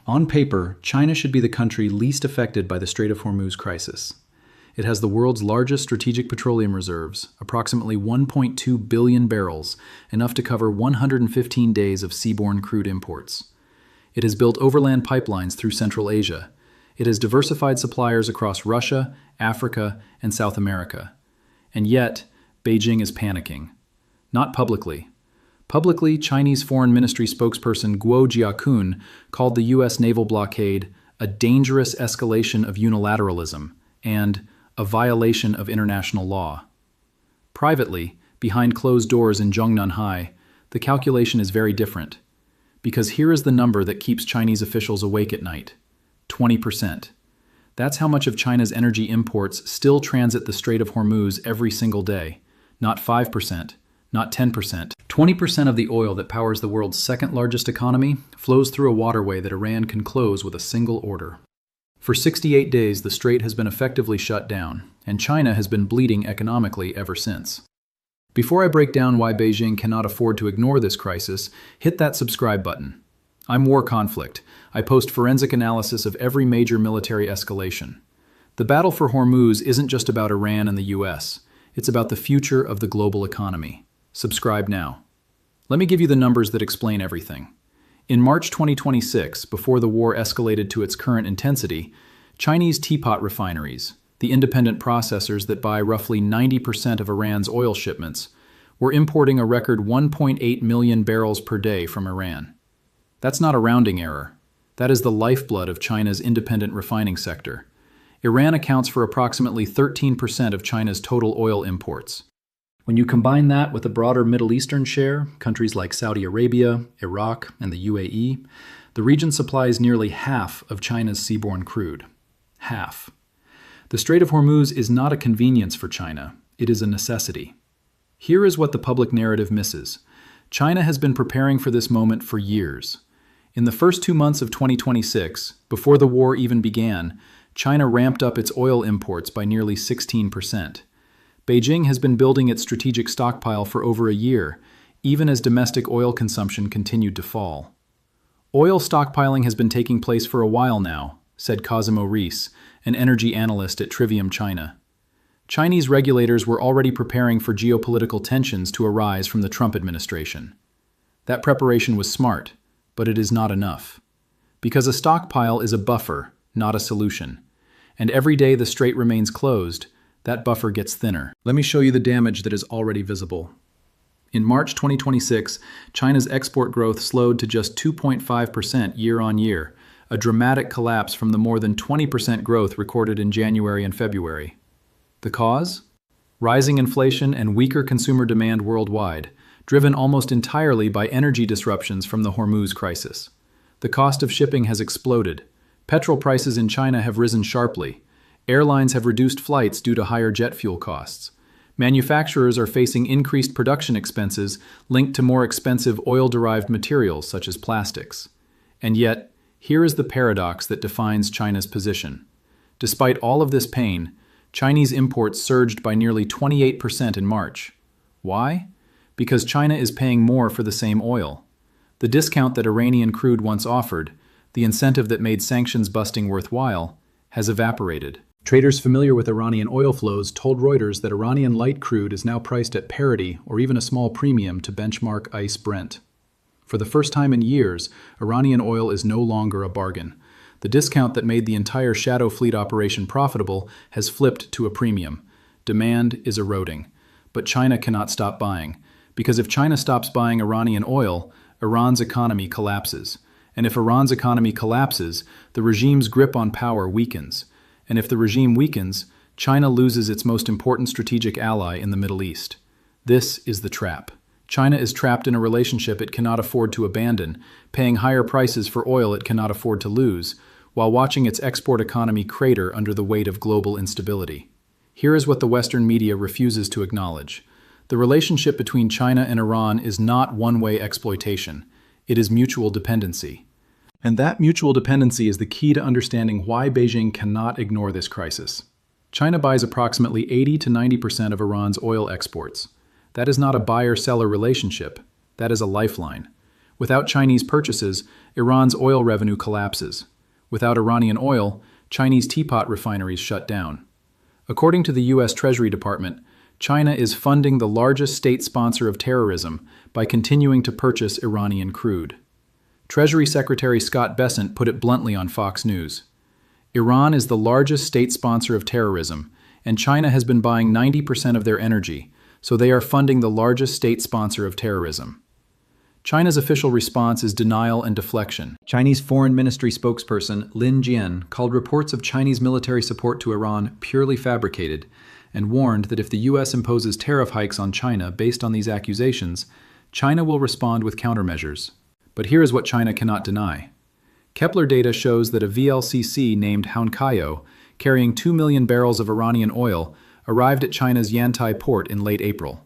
On paper, China should be the country least affected by the Strait of Hormuz crisis. It has the world's largest strategic petroleum reserves, approximately 1.2 billion barrels, enough to cover 115 days of seaborne crude imports. It has built overland pipelines through Central Asia. It has diversified suppliers across Russia, Africa, and South America. And yet, Beijing is panicking. Not publicly. Publicly, Chinese Foreign Ministry spokesperson Guo Jiakun called the U.S. naval blockade a dangerous escalation of unilateralism and a violation of international law. Privately, behind closed doors in Zhongnanhai, the calculation is very different. Because here is the number that keeps Chinese officials awake at night: 20%. That's how much of China's energy imports still transit the Strait of Hormuz every single day. Not 5%, not 10%. 20% of the oil that powers the world's second largest economy flows through a waterway that Iran can close with a single order. For 68 days, the strait has been effectively shut down, and China has been bleeding economically ever since. Before I break down why Beijing cannot afford to ignore this crisis, hit that subscribe button. I'm War Conflict. I post forensic analysis of every major military escalation. The battle for Hormuz isn't just about Iran and the US. It's about the future of the global economy. Subscribe now. Let me give you the numbers that explain everything. In March 2026, before the war escalated to its current intensity, Chinese teapot refineries, the independent processors that buy roughly 90% of Iran's oil shipments, were importing a record 1.8 million barrels per day from Iran. That's not a rounding error. That is the lifeblood of China's independent refining sector. Iran accounts for approximately 13% of China's total oil imports. When you combine that with a broader Middle Eastern share, countries like Saudi Arabia, Iraq, and the UAE, the region supplies nearly half of China's seaborne crude. Half. The Strait of Hormuz is not a convenience for China, it is a necessity. Here is what the public narrative misses. China has been preparing for this moment for years. In the first 2 months of 2026, before the war even began, China ramped up its oil imports by nearly 16%. Beijing has been building its strategic stockpile for over a year, even as domestic oil consumption continued to fall. Oil stockpiling has been taking place for a while now, said Cosimo Reis, an energy analyst at Trivium China. Chinese regulators were already preparing for geopolitical tensions to arise from the Trump administration. That preparation was smart, but it is not enough. Because a stockpile is a buffer, not a solution. And every day the strait remains closed, that buffer gets thinner. Let me show you the damage that is already visible. In March 2026, China's export growth slowed to just 2.5% year-on-year, a dramatic collapse from the more than 20% growth recorded in January and February. The cause? Rising inflation and weaker consumer demand worldwide, driven almost entirely by energy disruptions from the Hormuz crisis. The cost of shipping has exploded. Petrol prices in China have risen sharply. Airlines have reduced flights due to higher jet fuel costs. Manufacturers are facing increased production expenses linked to more expensive oil-derived materials such as plastics. And yet, here is the paradox that defines China's position. Despite all of this pain, Chinese imports surged by nearly 28% in March. Why? Because China is paying more for the same oil. The discount that Iranian crude once offered, the incentive that made sanctions busting worthwhile, has evaporated. Traders familiar with Iranian oil flows told Reuters that Iranian light crude is now priced at parity or even a small premium to benchmark ICE Brent. For the first time in years, Iranian oil is no longer a bargain. The discount that made the entire shadow fleet operation profitable has flipped to a premium. Demand is eroding. But China cannot stop buying, because if China stops buying Iranian oil, Iran's economy collapses. And if Iran's economy collapses, the regime's grip on power weakens. And if the regime weakens, China loses its most important strategic ally in the Middle East. This is the trap. China is trapped in a relationship it cannot afford to abandon, paying higher prices for oil it cannot afford to lose, while watching its export economy crater under the weight of global instability. Here is what the Western media refuses to acknowledge. The relationship between China and Iran is not one-way exploitation. It is mutual dependency. And that mutual dependency is the key to understanding why Beijing cannot ignore this crisis. China buys approximately 80 to 90% of Iran's oil exports. That is not a buyer-seller relationship. That is a lifeline. Without Chinese purchases, Iran's oil revenue collapses. Without Iranian oil, Chinese teapot refineries shut down. According to the U.S. Treasury Department, China is funding the largest state sponsor of terrorism by continuing to purchase Iranian crude. Treasury Secretary Scott Bessent put it bluntly on Fox News. Iran is the largest state sponsor of terrorism, and China has been buying 90% of their energy, so they are funding the largest state sponsor of terrorism. China's official response is denial and deflection. Chinese Foreign Ministry spokesperson Lin Jian called reports of Chinese military support to Iran purely fabricated and warned that if the U.S. imposes tariff hikes on China based on these accusations, China will respond with countermeasures. But here is what China cannot deny. Kepler data shows that a VLCC named Haunkayo, carrying 2 million barrels of Iranian oil, arrived at China's Yantai port in late April.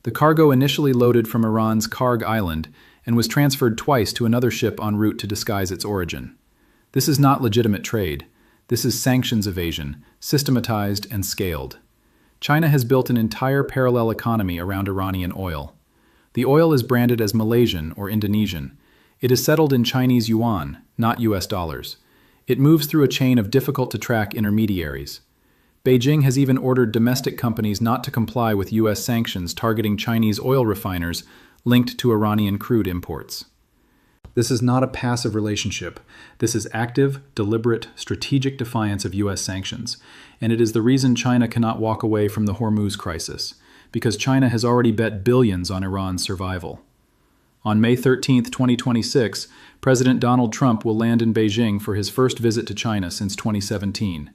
The cargo initially loaded from Iran's Karg Island and was transferred twice to another ship en route to disguise its origin. This is not legitimate trade. This is sanctions evasion, systematized and scaled. China has built an entire parallel economy around Iranian oil. The oil is branded as Malaysian or Indonesian. It is settled in Chinese yuan, not US dollars. It moves through a chain of difficult-to-track intermediaries. Beijing has even ordered domestic companies not to comply with U.S. sanctions targeting Chinese oil refiners linked to Iranian crude imports. This is not a passive relationship. This is active, deliberate, strategic defiance of U.S. sanctions, and it is the reason China cannot walk away from the Hormuz crisis, because China has already bet billions on Iran's survival. On May 13, 2026, President Donald Trump will land in Beijing for his first visit to China since 2017.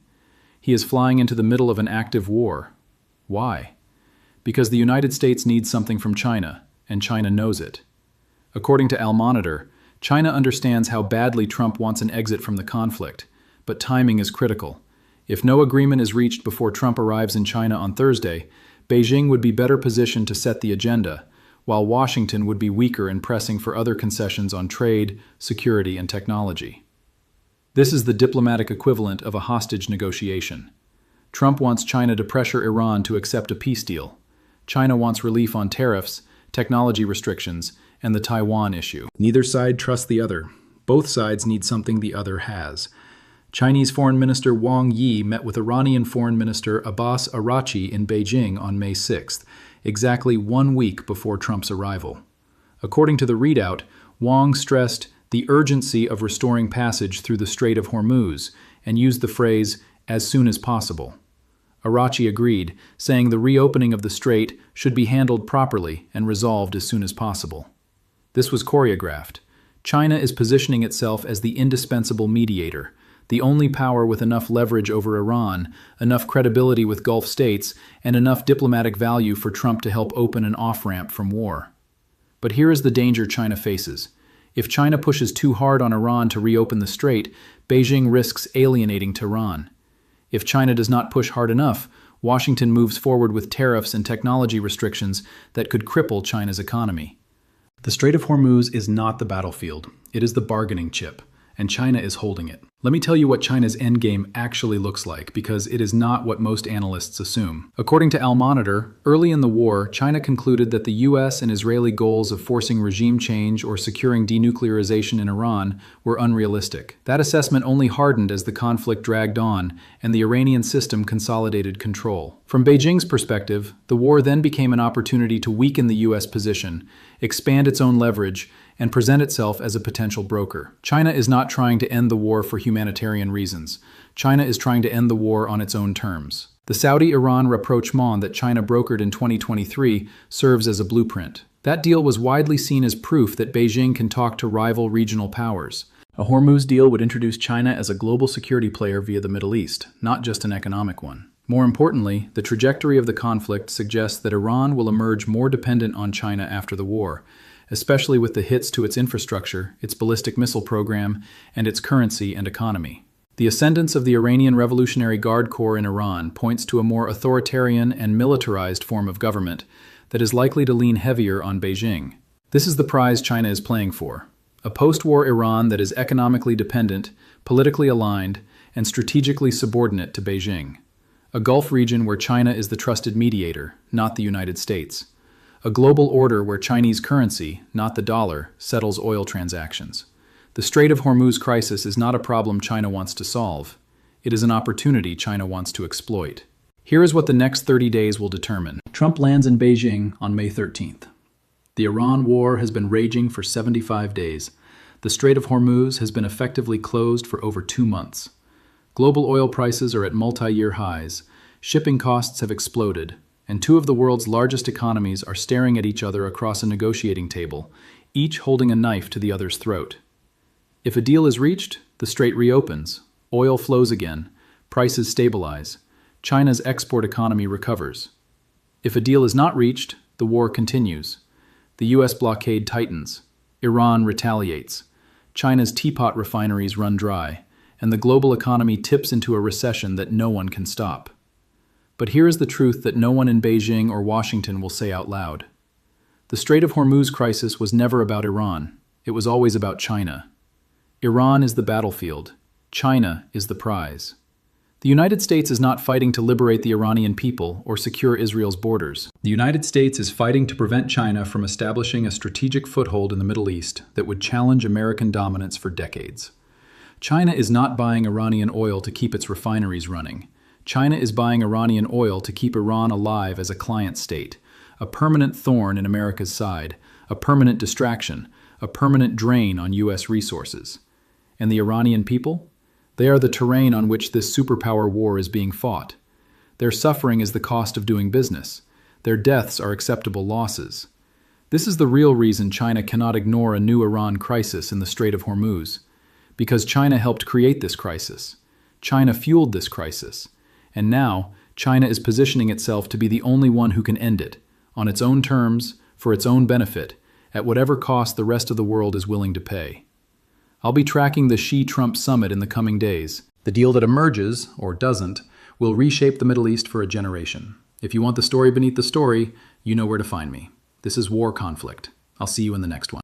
He is flying into the middle of an active war. Why? Because the United States needs something from China, and China knows it. According to Al Monitor, China understands how badly Trump wants an exit from the conflict, but timing is critical. If no agreement is reached before Trump arrives in China on Thursday, Beijing would be better positioned to set the agenda, while Washington would be weaker in pressing for other concessions on trade, security, and technology. This is the diplomatic equivalent of a hostage negotiation. Trump wants China to pressure Iran to accept a peace deal. China wants relief on tariffs, technology restrictions, and the Taiwan issue. Neither side trusts the other. Both sides need something the other has. Chinese Foreign Minister Wang Yi met with Iranian Foreign Minister Abbas Araghchi in Beijing on May 6th, exactly 1 week before Trump's arrival. According to the readout, Wang stressed the urgency of restoring passage through the Strait of Hormuz and used the phrase, "as soon as possible." Araghchi agreed, saying the reopening of the strait should be handled properly and resolved as soon as possible. This was choreographed. China is positioning itself as the indispensable mediator, the only power with enough leverage over Iran, enough credibility with Gulf states, and enough diplomatic value for Trump to help open an off-ramp from war. But here is the danger China faces. If China pushes too hard on Iran to reopen the strait, Beijing risks alienating Tehran. If China does not push hard enough, Washington moves forward with tariffs and technology restrictions that could cripple China's economy. The Strait of Hormuz is not the battlefield. It is the bargaining chip, and China is holding it. Let me tell you what China's endgame actually looks like, because it is not what most analysts assume. According to Al Monitor, early in the war, China concluded that the U.S. and Israeli goals of forcing regime change or securing denuclearization in Iran were unrealistic. That assessment only hardened as the conflict dragged on and the Iranian system consolidated control. From Beijing's perspective, the war then became an opportunity to weaken the U.S. position, expand its own leverage, and present itself as a potential broker. China is not trying to end the war for humanitarian reasons. China is trying to end the war on its own terms. The Saudi-Iran rapprochement that China brokered in 2023 serves as a blueprint. That deal was widely seen as proof that Beijing can talk to rival regional powers. A Hormuz deal would introduce China as a global security player via the Middle East, not just an economic one. More importantly, the trajectory of the conflict suggests that Iran will emerge more dependent on China after the war, especially with the hits to its infrastructure, its ballistic missile program, and its currency and economy. The ascendance of the Iranian Revolutionary Guard Corps in Iran points to a more authoritarian and militarized form of government that is likely to lean heavier on Beijing. This is the prize China is playing for: a post-war Iran that is economically dependent, politically aligned, and strategically subordinate to Beijing. A Gulf region where China is the trusted mediator, not the United States. A global order where Chinese currency, not the dollar, settles oil transactions. The Strait of Hormuz crisis is not a problem China wants to solve. It is an opportunity China wants to exploit. Here is what the next 30 days will determine. Trump lands in Beijing on May 13th. The Iran war has been raging for 75 days. The Strait of Hormuz has been effectively closed for over 2 months. Global oil prices are at multi-year highs. Shipping costs have exploded, and two of the world's largest economies are staring at each other across a negotiating table, each holding a knife to the other's throat. If a deal is reached, the strait reopens, oil flows again, prices stabilize, China's export economy recovers. If a deal is not reached, the war continues. The U.S. blockade tightens, Iran retaliates, China's teapot refineries run dry, and the global economy tips into a recession that no one can stop. But here is the truth that no one in Beijing or Washington will say out loud. The Strait of Hormuz crisis was never about Iran. It was always about China. Iran is the battlefield. China is the prize. The United States is not fighting to liberate the Iranian people or secure Israel's borders. The United States is fighting to prevent China from establishing a strategic foothold in the Middle East that would challenge American dominance for decades. China is not buying Iranian oil to keep its refineries running. China is buying Iranian oil to keep Iran alive as a client state, a permanent thorn in America's side, a permanent distraction, a permanent drain on U.S. resources. And the Iranian people? They are the terrain on which this superpower war is being fought. Their suffering is the cost of doing business. Their deaths are acceptable losses. This is the real reason China cannot ignore a new Iran crisis in the Strait of Hormuz. Because China helped create this crisis. China fueled this crisis. And now, China is positioning itself to be the only one who can end it, on its own terms, for its own benefit, at whatever cost the rest of the world is willing to pay. I'll be tracking the Xi-Trump summit in the coming days. The deal that emerges, or doesn't, will reshape the Middle East for a generation. If you want the story beneath the story, you know where to find me. This is War Conflict. I'll see you in the next one.